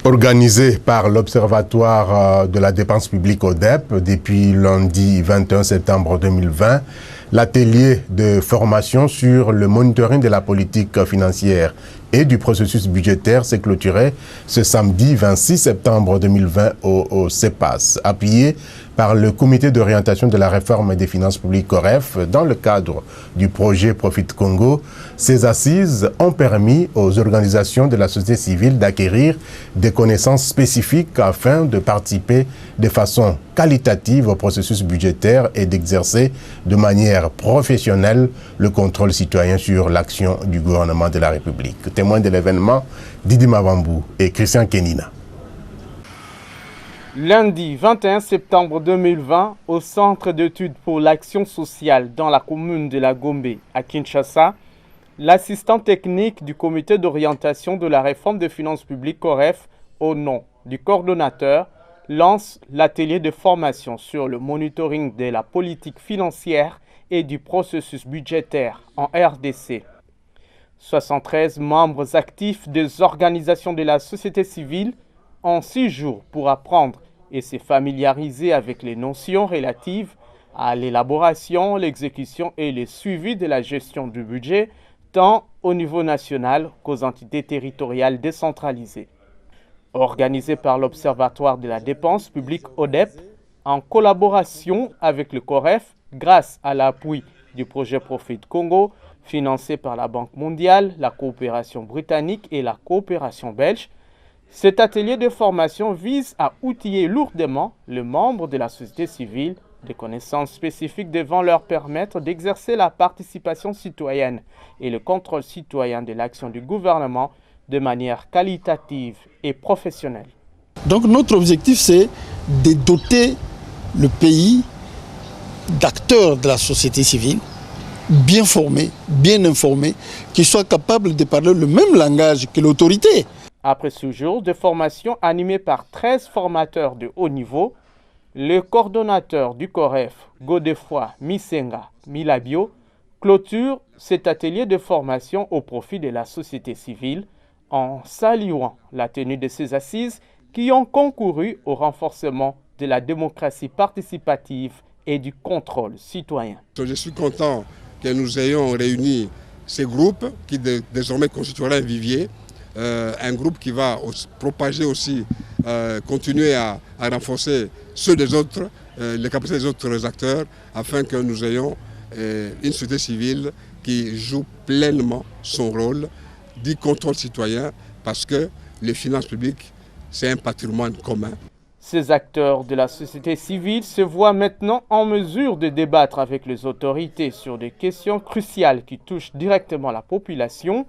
Organisé par l'Observatoire de la dépense publique ODEP depuis lundi 21 septembre 2020, l'atelier de formation sur le monitoring de la politique financière et du processus budgétaire s'est clôturé ce samedi 26 septembre 2020 au CEPAS, appuyé par le Comité d'orientation de la réforme des finances publiques COREF dans le cadre du projet Profit Congo. Ces assises ont permis aux organisations de la société civile d'acquérir des connaissances spécifiques afin de participer de façon qualitative au processus budgétaire et d'exercer de manière professionnelle le contrôle citoyen sur l'action du gouvernement de la République. Témoins de l'événement, Didi Mavambou et Christian Kenina. Lundi 21 septembre 2020, au Centre d'études pour l'action sociale dans la commune de la Gombe à Kinshasa, l'assistant technique du comité d'orientation de la réforme des finances publiques COREF, au nom du coordonnateur, lance l'atelier de formation sur le monitoring de la politique financière et du processus budgétaire en RDC. 73 membres actifs des organisations de la société civile en 6 jours pour apprendre et se familiariser avec les notions relatives à l'élaboration, l'exécution et le suivi de la gestion du budget, tant au niveau national qu'aux entités territoriales décentralisées. Organisé par l'Observatoire de la dépense publique ODEP, en collaboration avec le COREF, grâce à l'appui du projet Profit Congo, financé par la Banque mondiale, la coopération britannique et la coopération belge, cet atelier de formation vise à outiller lourdement les membres de la société civile des connaissances spécifiques devant leur permettre d'exercer la participation citoyenne et le contrôle citoyen de l'action du gouvernement de manière qualitative et professionnelle. Donc notre objectif, c'est de doter le pays d'acteurs de la société civile bien formés, bien informés, qui soient capables de parler le même langage que l'autorité. Après ce jour de formation animé par 13 formateurs de haut niveau, le coordonnateur du COREF, Godefroy Misenga Milabio, clôture cet atelier de formation au profit de la société civile en saluant la tenue de ces assises qui ont concouru au renforcement de la démocratie participative et du contrôle citoyen. Je suis content que nous ayons réuni ces groupes qui désormais constitueront un vivier, un groupe qui va propager aussi, continuer à renforcer ceux des autres, les capacités des autres acteurs, afin que nous ayons une société civile qui joue pleinement son rôle du contrôle citoyen, parce que les finances publiques, c'est un patrimoine commun. Ces acteurs de la société civile se voient maintenant en mesure de débattre avec les autorités sur des questions cruciales qui touchent directement la population,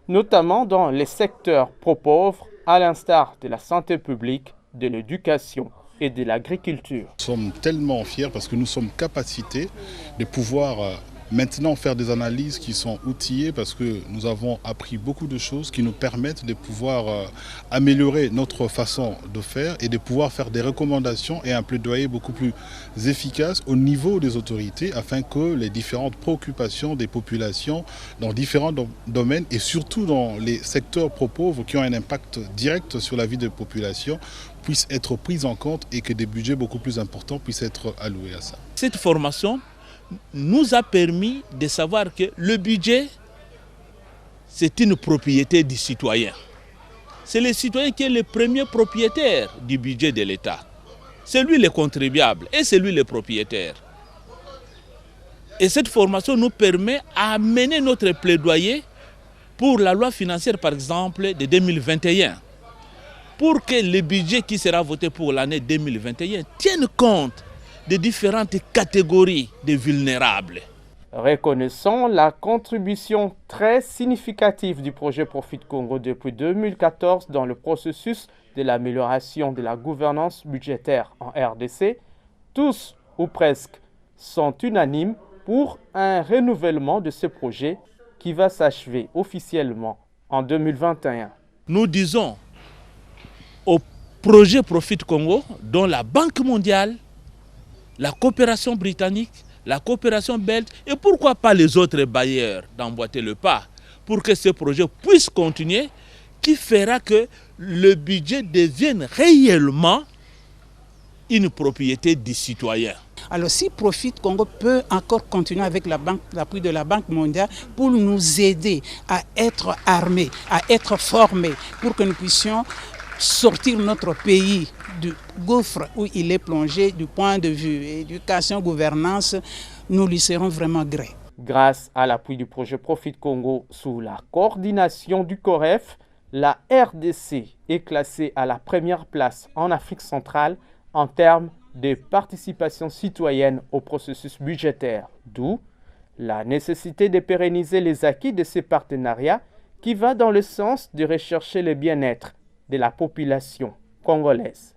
notamment dans les secteurs pro-pauvres, à l'instar de la santé publique, de l'éducation et de l'agriculture. Nous sommes tellement fiers parce que nous sommes capacités de pouvoir maintenant faire des analyses qui sont outillées, parce que nous avons appris beaucoup de choses qui nous permettent de pouvoir améliorer notre façon de faire et de pouvoir faire des recommandations et un plaidoyer beaucoup plus efficace au niveau des autorités, afin que les différentes préoccupations des populations dans différents domaines et surtout dans les secteurs pro-pauvres qui ont un impact direct sur la vie des populations puissent être prises en compte et que des budgets beaucoup plus importants puissent être alloués à ça. Cette formation nous a permis de savoir que le budget, c'est une propriété du citoyen. C'est le citoyen qui est le premier propriétaire du budget de l'État. C'est lui le contribuable et c'est lui le propriétaire. Et cette formation nous permet à mener notre plaidoyer pour la loi financière, par exemple, de 2021. Pour que le budget qui sera voté pour l'année 2021 tienne compte des différentes catégories de vulnérables. Reconnaissant la contribution très significative du projet Profit Congo depuis 2014 dans le processus de l'amélioration de la gouvernance budgétaire en RDC, tous ou presque sont unanimes pour un renouvellement de ce projet qui va s'achever officiellement en 2021. Nous disons au projet Profit Congo, dont la Banque mondiale, la coopération britannique, la coopération belge et pourquoi pas les autres bailleurs d'emboîter le pas pour que ce projet puisse continuer, qui fera que le budget devienne réellement une propriété du citoyen. Alors si Profit Congo peut encore continuer avec l'appui de la Banque mondiale pour nous aider à être armés, à être formés, pour que nous puissions sortir notre pays du gouffre où il est plongé du point de vue éducation, gouvernance, nous lui serons vraiment gré. Grâce à l'appui du projet Profit Congo sous la coordination du COREF, la RDC est classée à la première place en Afrique centrale en termes de participation citoyenne au processus budgétaire, d'où la nécessité de pérenniser les acquis de ces partenariats qui va dans le sens de rechercher le bien-être de la population congolaise.